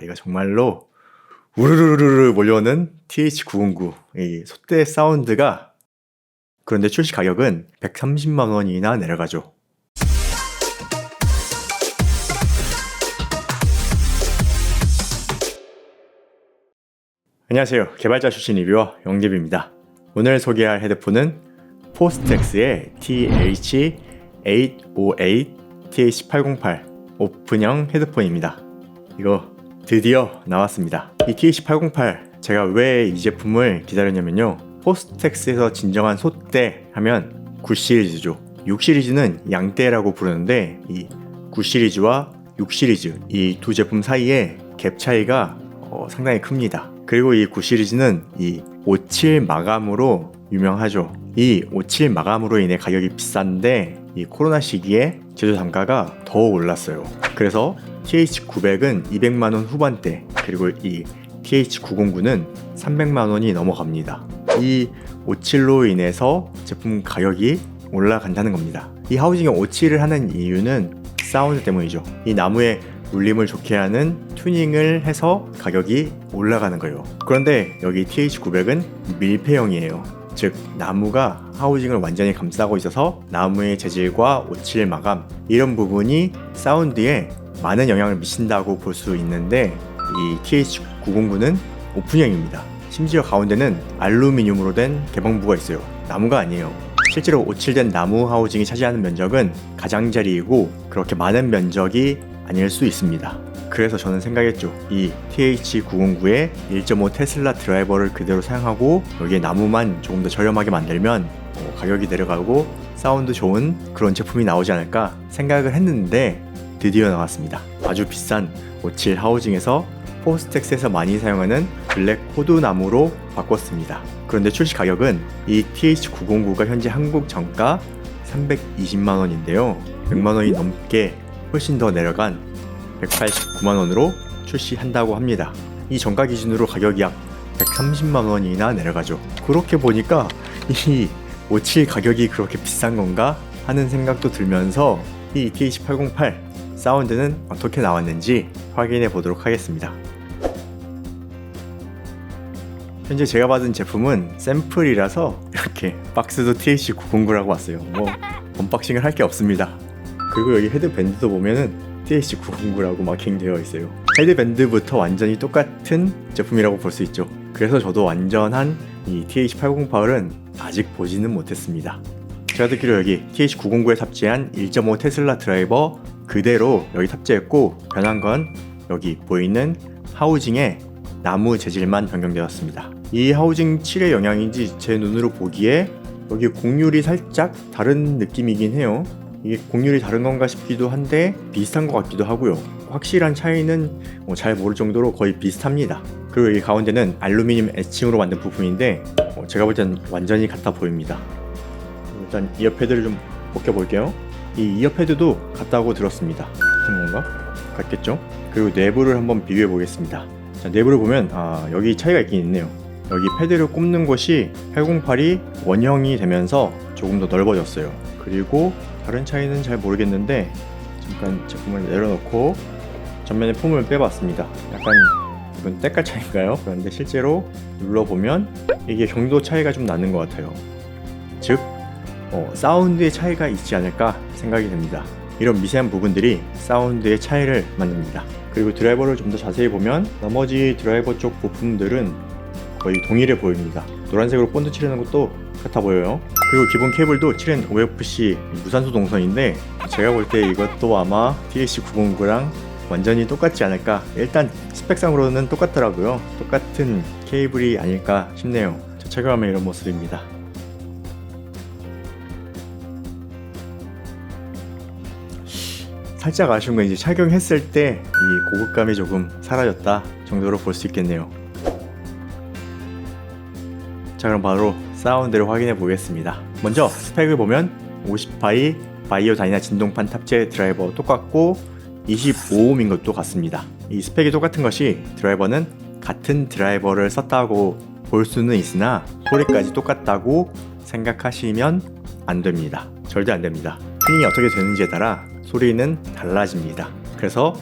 이거 정말로 우르르르르 몰려오는 TH909 이 솥대 사운드가, 그런데 출시 가격은 130만 원이나 내려가죠. 안녕하세요. 개발자 출신 리뷰어 영재비입니다. 오늘 소개할 헤드폰은 포스텍스의 TH808 TH808 오픈형 헤드폰입니다. 이거 드디어 나왔습니다. 이 TH808, 제가 왜 이 제품을 기다렸냐면요, 포스텍스에서 진정한 솥대 하면 9 시리즈죠. 6 시리즈는 양대라고 부르는데 이 9 시리즈와 6 시리즈 이 두 제품 사이에 갭 차이가 상당히 큽니다. 그리고 이 9 시리즈는 이 57 마감으로 유명하죠. 이 57 마감으로 인해 가격이 비싼데 이 코로나 시기에 제조 단가가 더 올랐어요. 그래서 TH900은 200만원 후반대, 그리고 이 TH909는 300만원이 넘어갑니다. 이 57로 인해서 제품 가격이 올라간다는 겁니다. 이 하우징에 57을 하는 이유는 사운드 때문이죠. 이 나무의 울림을 좋게 하는 튜닝을 해서 가격이 올라가는 거예요. 그런데 여기 TH900은 밀폐형이에요. 즉 나무가 하우징을 완전히 감싸고 있어서 나무의 재질과 57 마감 이런 부분이 사운드에 많은 영향을 미친다고 볼 수 있는데, 이 TH909는 오픈형입니다. 심지어 가운데는 알루미늄으로 된 개방부가 있어요. 나무가 아니에요. 실제로 57된 나무 하우징이 차지하는 면적은 가장자리이고 그렇게 많은 면적이 아닐 수 있습니다. 그래서 저는 생각했죠. 이 TH909의 1.5 테슬라 드라이버를 그대로 사용하고 여기에 나무만 조금 더 저렴하게 만들면 가격이 내려가고 사운드 좋은 그런 제품이 나오지 않을까 생각을 했는데 드디어 나왔습니다. 아주 비싼 57 하우징에서 포스텍스에서 많이 사용하는 블랙 호두 나무로 바꿨습니다. 그런데 출시 가격은 이 TH909가 현재 한국 정가 320만원인데요 100만원이 넘게 훨씬 더 내려간 189만원으로 출시한다고 합니다. 이 정가 기준으로 가격이 약 130만원이나 내려가죠. 그렇게 보니까 이 57 가격이 그렇게 비싼 건가 하는 생각도 들면서 이 TH808 사운드는 어떻게 나왔는지 확인해 보도록 하겠습니다. 현재 제가 받은 제품은 샘플이라서 이렇게 박스도 TH909라고 왔어요. 뭐 언박싱을 할 게 없습니다. 그리고 여기 헤드밴드도 보면은 TH909라고 마킹되어 있어요. 헤드밴드부터 완전히 똑같은 제품이라고 볼 수 있죠. 그래서 저도 완전한 이 TH808은 아직 보지는 못했습니다. 제가 듣기로 여기 TH909에 탑재한 1.5 테슬라 드라이버 그대로 여기 탑재했고, 변한 건 여기 보이는 하우징의 나무 재질만 변경되었습니다. 이 하우징 칠의 영향인지 제 눈으로 보기에 여기 곡률이 살짝 다른 느낌이긴 해요. 이게 곡률이 다른 건가 싶기도 한데 비슷한 것 같기도 하고요. 확실한 차이는 잘 모를 정도로 거의 비슷합니다. 그리고 이 가운데는 알루미늄 애칭으로 만든 부품인데 제가 볼 땐 완전히 같아 보입니다. 일단 이어패드를 좀 벗겨볼게요. 이 이어패드도 같다고 들었습니다. 같은 건가? 같겠죠? 그리고 내부를 한번 비교해 보겠습니다. 자, 내부를 보면 여기 차이가 있긴 있네요. 여기 패드를 꼽는 곳이 808이 원형이 되면서 조금 더 넓어졌어요. 그리고 다른 차이는 잘 모르겠는데 잠깐 제품을 내려놓고 전면에 폼을 빼봤습니다. 약간 이건 때깔 차이인가요? 그런데 실제로 눌러보면 이게 경도 차이가 좀 나는 것 같아요. 즉 사운드의 차이가 있지 않을까 생각이 됩니다. 이런 미세한 부분들이 사운드의 차이를 만듭니다. 그리고 드라이버를 좀 더 자세히 보면 나머지 드라이버 쪽 부품들은 거의 동일해 보입니다. 노란색으로 본드 칠해놓은 것도 같아 보여요. 그리고 기본 케이블도 7N OFC 무산소 동선인데 제가 볼 때 이것도 아마 TH909랑 완전히 똑같지 않을까. 일단 스펙상으로는 똑같더라고요. 똑같은 케이블이 아닐까 싶네요. 저 착용하면 이런 모습입니다. 살짝 아쉬운 건 이제 착용했을 때 이 고급감이 조금 사라졌다 정도로 볼 수 있겠네요. 자, 그럼 바로 사운드를 확인해 보겠습니다. 먼저 스펙을 보면 50파이 바이오 다이나 진동판 탑재 드라이버 똑같고 25옴인 것도 같습니다. 이 스펙이 똑같은 것이 드라이버는 같은 드라이버를 썼다고 볼 수는 있으나 소리까지 똑같다고 생각하시면 안 됩니다. 절대 안 됩니다. 튜닝이 어떻게 되는지에 따라 소리는 달라집니다. 그래서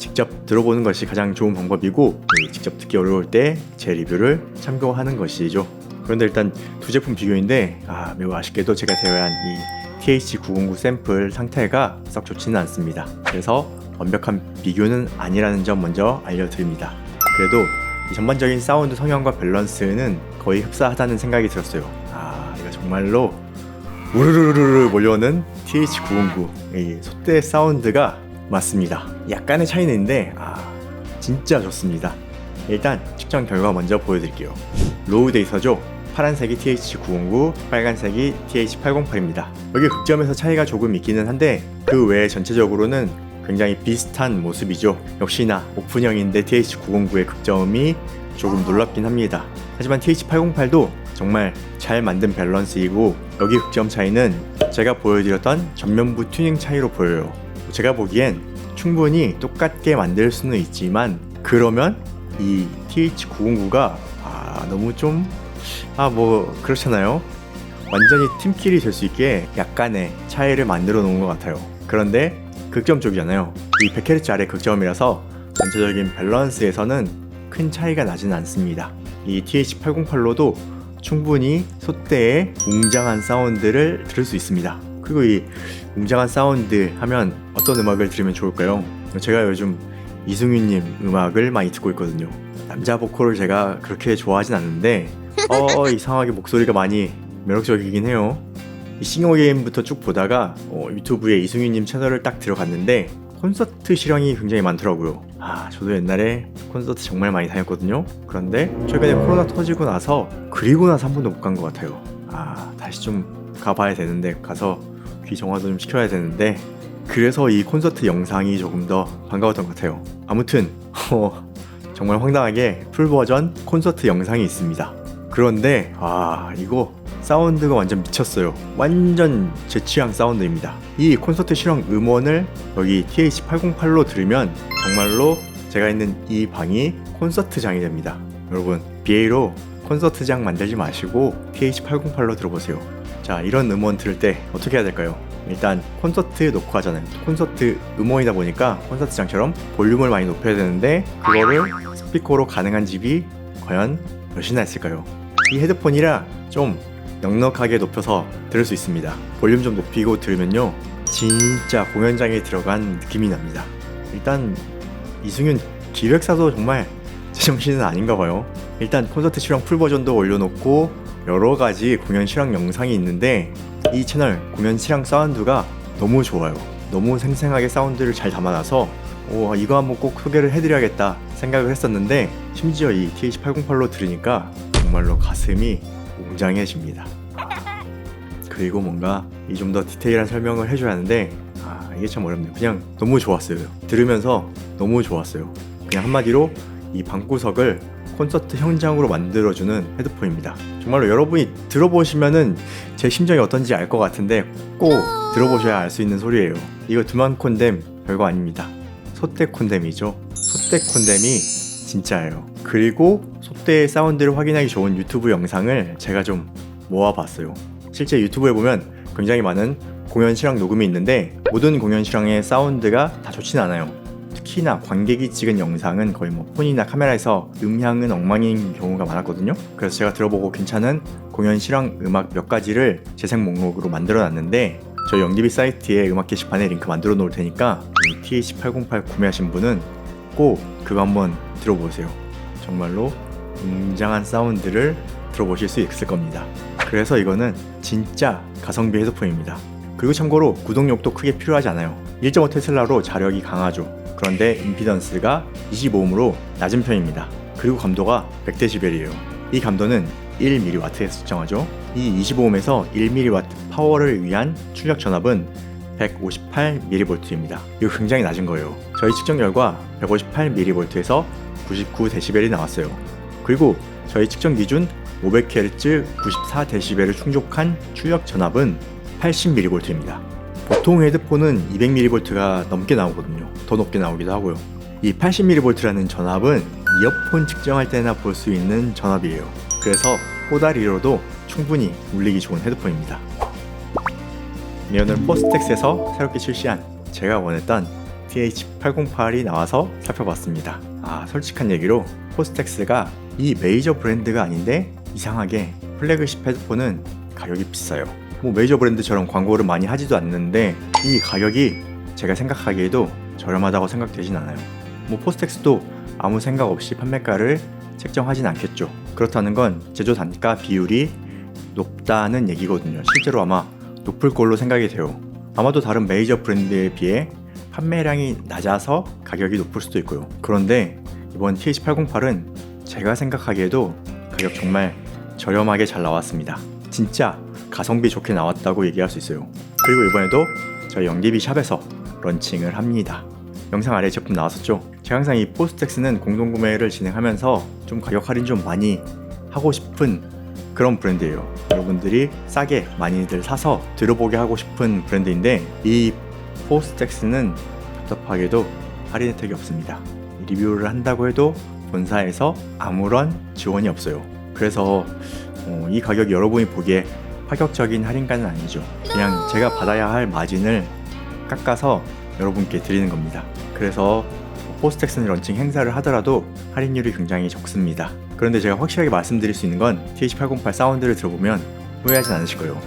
직접 들어보는 것이 가장 좋은 방법이고 직접 듣기 어려울 때 제 리뷰를 참고하는 것이죠. 그런데 일단 두 제품 비교인데 매우 아쉽게도 제가 제외한 이 TH909 샘플 상태가 썩 좋지는 않습니다. 그래서 완벽한 비교는 아니라는 점 먼저 알려드립니다. 그래도 이 전반적인 사운드 성향과 밸런스는 거의 흡사하다는 생각이 들었어요. 이거 정말로 우르르르르 몰려오는 TH909 이 솥대 사운드가 맞습니다. 약간의 차이는 있는데 진짜 좋습니다. 일단 측정 결과 먼저 보여드릴게요. 로우 데이터죠. 파란색이 TH909, 빨간색이 TH808입니다. 여기 극점에서 차이가 조금 있기는 한데 그 외에 전체적으로는 굉장히 비슷한 모습이죠. 역시나 오픈형인데 TH909의 극점이 조금 놀랍긴 합니다. 하지만 TH808도 정말 잘 만든 밸런스이고 여기 극점 차이는 제가 보여드렸던 전면부 튜닝 차이로 보여요. 제가 보기엔 충분히 똑같게 만들 수는 있지만 그러면 이 TH909가 너무 좀 그렇잖아요. 완전히 팀킬이 될 수 있게 약간의 차이를 만들어 놓은 것 같아요. 그런데 극점 쪽이잖아요. 이 100Hz 아래 극점이라서 전체적인 밸런스에서는 큰 차이가 나지는 않습니다. 이 TH808로도 충분히 솥대의 웅장한 사운드를 들을 수 있습니다. 그리고 이 웅장한 사운드 하면 어떤 음악을 들으면 좋을까요? 제가 요즘 이승윤님 음악을 많이 듣고 있거든요. 남자 보컬을 제가 그렇게 좋아하진 않는데 이상하게 목소리가 많이 매력적이긴 해요. 이 싱어게임부터 쭉 보다가 유튜브에 이승윤님 채널을 딱 들어갔는데 콘서트 실황이 굉장히 많더라고요. 저도 옛날에 콘서트 정말 많이 다녔거든요. 그런데 최근에 코로나 터지고 나서 그리고 나서 한 번도 못 간 것 같아요. 다시 좀 가봐야 되는데 가서 귀 정화도 좀 시켜야 되는데 그래서 이 콘서트 영상이 조금 더 반가웠던 것 같아요. 아무튼 정말 황당하게 풀버전 콘서트 영상이 있습니다. 그런데 이거 사운드가 완전 미쳤어요. 완전 제 취향 사운드입니다. 이 콘서트 실황 음원을 여기 TH808로 들으면 정말로 제가 있는 이 방이 콘서트장이 됩니다. 여러분 BA로 콘서트장 만들지 마시고 TH808로 들어보세요. 자, 이런 음원 들을 때 어떻게 해야 될까요? 일단 콘서트 놓고 하잖아요. 콘서트 음원이다 보니까 콘서트장처럼 볼륨을 많이 높여야 되는데 그거를 스피커로 가능한 집이 과연 몇이나 있을까요? 이 헤드폰이라 좀 넉넉하게 높여서 들을 수 있습니다. 볼륨 좀 높이고 들으면요 진짜 공연장에 들어간 느낌이 납니다. 일단 이승윤 기획사도 정말 제정신은 아닌가 봐요. 일단 콘서트 실황 풀버전도 올려놓고 여러가지 공연 실황 영상이 있는데 이 채널 공연 실황 사운드가 너무 좋아요. 너무 생생하게 사운드를 잘 담아놔서 이거 한번 꼭 소개를 해드려야겠다 생각을 했었는데 심지어 이 TH808로 들으니까 정말로 가슴이 웅장해집니다. 그리고 뭔가 이 좀 더 디테일한 설명을 해줘야 하는데 이게 참 어렵네요. 그냥 너무 좋았어요. 들으면서 너무 좋았어요. 그냥 한마디로 이 방구석을 콘서트 현장으로 만들어주는 헤드폰입니다. 정말로 여러분이 들어보시면은 제 심정이 어떤지 알 것 같은데 꼭 들어보셔야 알 수 있는 소리예요. 이거 두만 콘뎀 별거 아닙니다. 솥대 콘뎀이죠. 솥대 콘뎀이 진짜예요. 그리고 솥대의 사운드를 확인하기 좋은 유튜브 영상을 제가 좀 모아봤어요. 실제 유튜브에 보면 굉장히 많은 공연 실황 녹음이 있는데 모든 공연 실황의 사운드가 다 좋진 않아요. 특히나 관객이 찍은 영상은 거의 폰이나 카메라에서 음향은 엉망인 경우가 많았거든요. 그래서 제가 들어보고 괜찮은 공연 실황 음악 몇 가지를 재생 목록으로 만들어 놨는데 저희 영디비 사이트에 음악 게시판에 링크 만들어 놓을 테니까 이 TH808 구매하신 분은 꼭 그거 한번 들어보세요. 정말로 웅장한 사운드를 들어보실 수 있을 겁니다. 그래서 이거는 진짜 가성비 헤드폰입니다. 그리고 참고로 구동력도 크게 필요하지 않아요. 1.5 테슬라로 자력이 강하죠. 그런데 임피던스가 25ohm으로 낮은 편입니다. 그리고 감도가 100dB이에요. 이 감도는 1mW에 측정하죠. 이 25ohm에서 1mW 파워를 위한 출력 전압은 158mV입니다. 이거 굉장히 낮은 거예요. 저희 측정 결과 158mV에서 99dB이 나왔어요. 그리고 저희 측정 기준 500Hz 94dB를 충족한 출력 전압은 80mV입니다. 보통 헤드폰은 200mV가 넘게 나오거든요. 더 높게 나오기도 하고요. 이 80mV라는 전압은 이어폰 측정할 때나 볼 수 있는 전압이에요. 그래서 꼬다리로도 충분히 울리기 좋은 헤드폰입니다. 오늘 포스텍스에서 새롭게 출시한 제가 원했던 TH808이 나와서 살펴봤습니다. 솔직한 얘기로 포스텍스가 이 메이저 브랜드가 아닌데 이상하게 플래그십 헤드폰은 가격이 비싸요. 메이저 브랜드처럼 광고를 많이 하지도 않는데 이 가격이 제가 생각하기에도 저렴하다고 생각되진 않아요. 포스텍스도 아무 생각 없이 판매가를 책정하진 않겠죠. 그렇다는 건 제조 단가 비율이 높다는 얘기거든요. 실제로 아마 높을 걸로 생각이 돼요. 아마도 다른 메이저 브랜드에 비해 판매량이 낮아서 가격이 높을 수도 있고요. 그런데 이번 TH808은 제가 생각하기에도 가격 정말 저렴하게 잘 나왔습니다. 진짜 가성비 좋게 나왔다고 얘기할 수 있어요. 그리고 이번에도 저희 영디비 샵에서 런칭을 합니다. 영상 아래에 제품 나왔었죠? 제가 항상 이 포스텍스는 공동구매를 진행하면서 좀 가격 할인 좀 많이 하고 싶은 그런 브랜드예요. 여러분들이 싸게 많이들 사서 들어보게 하고 싶은 브랜드인데 이 포스텍스는 답답하게도 할인 혜택이 없습니다. 리뷰를 한다고 해도 본사에서 아무런 지원이 없어요. 그래서 이 가격이 여러분이 보기에 파격적인 할인가는 아니죠. 그냥 제가 받아야 할 마진을 깎아서 여러분께 드리는 겁니다. 그래서 포스텍스는 런칭 행사를 하더라도 할인율이 굉장히 적습니다. 그런데 제가 확실하게 말씀드릴 수 있는 건 TH808 사운드를 들어보면 후회하진 않으실 거예요.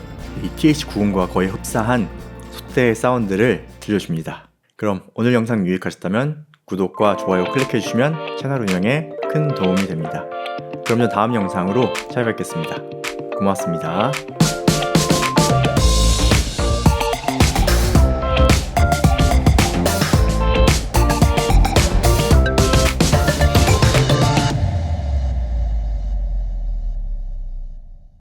이 TH90과 거의 흡사한 솥대의 사운드를 들려줍니다. 그럼 오늘 영상 유익하셨다면 구독과 좋아요 클릭해주시면 채널 운영에 큰 도움이 됩니다. 그럼 다음 영상으로 찾아뵙겠습니다. 고맙습니다.